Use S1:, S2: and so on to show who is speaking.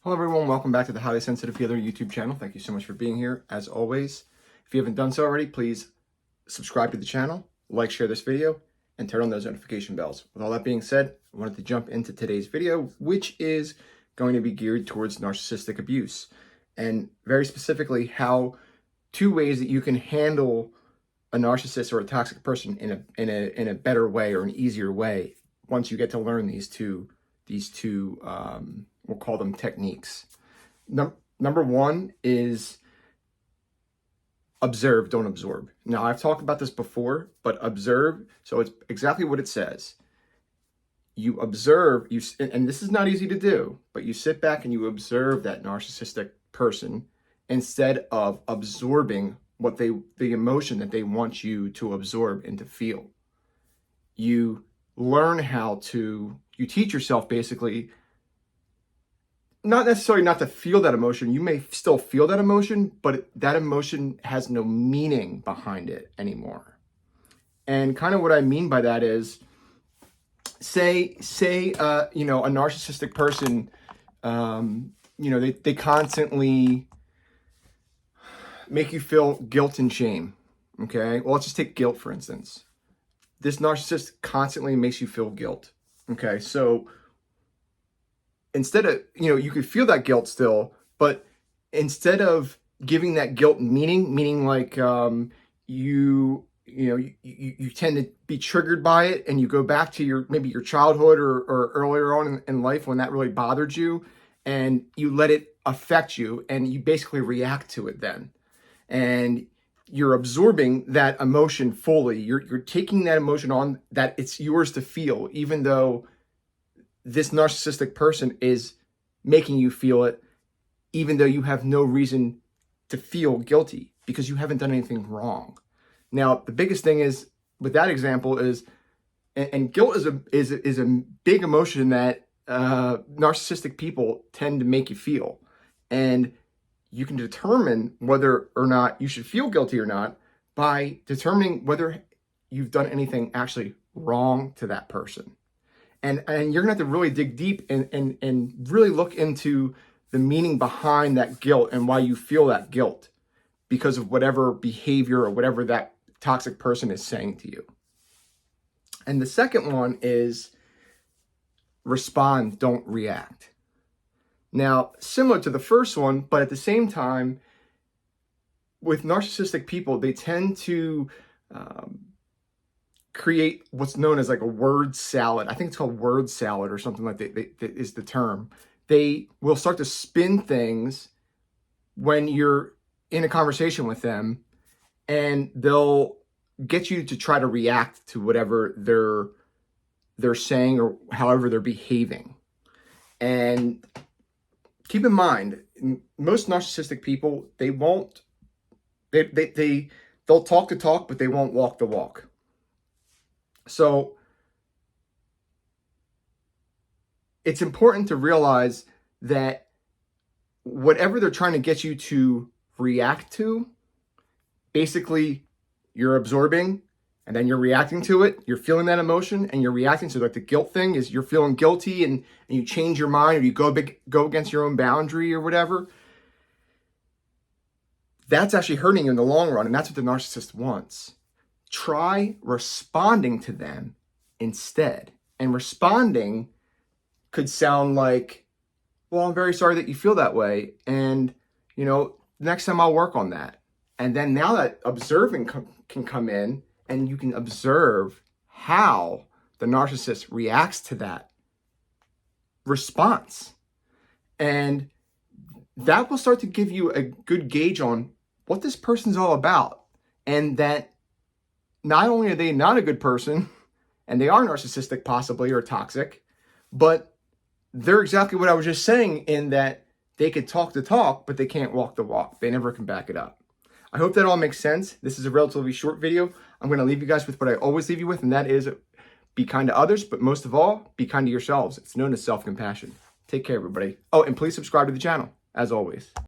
S1: Hello everyone, welcome back to the Highly Sensitive Healer YouTube channel. Thank you so much for being here. As always, if you haven't done so already, please subscribe to the channel, like, share this video, and turn on those notification bells. With all that being said, I wanted to jump into today's video, which is going to be geared towards narcissistic abuse, and very specifically how two ways that you can handle a narcissist or a toxic person in a better way or an easier way once you get to learn these two we'll call them techniques. Number one is observe, don't absorb. Now, I've talked about this before, but observe, so it's exactly what it says. You observe, and this is not easy to do, but you sit back and you observe that narcissistic person instead of absorbing the emotion that they want you to absorb and to feel. You learn you teach yourself basically, not necessarily not to feel that emotion. You may still feel that emotion, but that emotion has no meaning behind it anymore. And kind of what I mean by that is, say a narcissistic person, they constantly make you feel guilt and shame. Okay, well, let's just take guilt for instance. This narcissist constantly makes you feel guilt. Okay, so instead of, you could feel that guilt still, but instead of giving that guilt meaning like you tend to be triggered by it and you go back to maybe your childhood or earlier on in life when that really bothered you, and you let it affect you and you basically react to it then. And you're absorbing that emotion fully. You're taking that emotion on, that it's yours to feel, even though this narcissistic person is making you feel it, even though you have no reason to feel guilty because you haven't done anything wrong. Now, the biggest thing is with that example is, and guilt is a big emotion that narcissistic people tend to make you feel, and you can determine whether or not you should feel guilty or not by determining whether you've done anything actually wrong to that person. And you're gonna have to really dig deep and really look into the meaning behind that guilt and why you feel that guilt because of whatever behavior or whatever that toxic person is saying to you. And the second one is respond, don't react. Now, similar to the first one, but at the same time, with narcissistic people, they tend to create what's known as like a word salad. I think it's called word salad or something like that is the term. They will start to spin things when you're in a conversation with them, and they'll get you to try to react to whatever they're saying or however they're behaving. And keep in mind, most narcissistic people, they'll talk the talk, but they won't walk the walk. So it's important to realize that whatever they're trying to get you to react to, basically you're absorbing and then you're reacting to it. You're feeling that emotion and you're reacting to it. Like the guilt thing is you're feeling guilty and you change your mind or you go against your own boundary or whatever. That's actually hurting you in the long run, and that's what the narcissist wants. Try responding to them instead. And responding could sound like, well, I'm very sorry that you feel that way. And, next time I'll work on that. And then now that observing can come in, and you can observe how the narcissist reacts to that response. And that will start to give you a good gauge on what this person's all about. And that not only are they not a good person, and they are narcissistic possibly or toxic, but they're exactly what I was just saying in that they could talk the talk, but they can't walk the walk. They never can back it up. I hope that all makes sense. This is a relatively short video. I'm going to leave you guys with what I always leave you with, and that is be kind to others, but most of all, be kind to yourselves. It's known as self-compassion. Take care, everybody. Oh, and please subscribe to the channel, as always.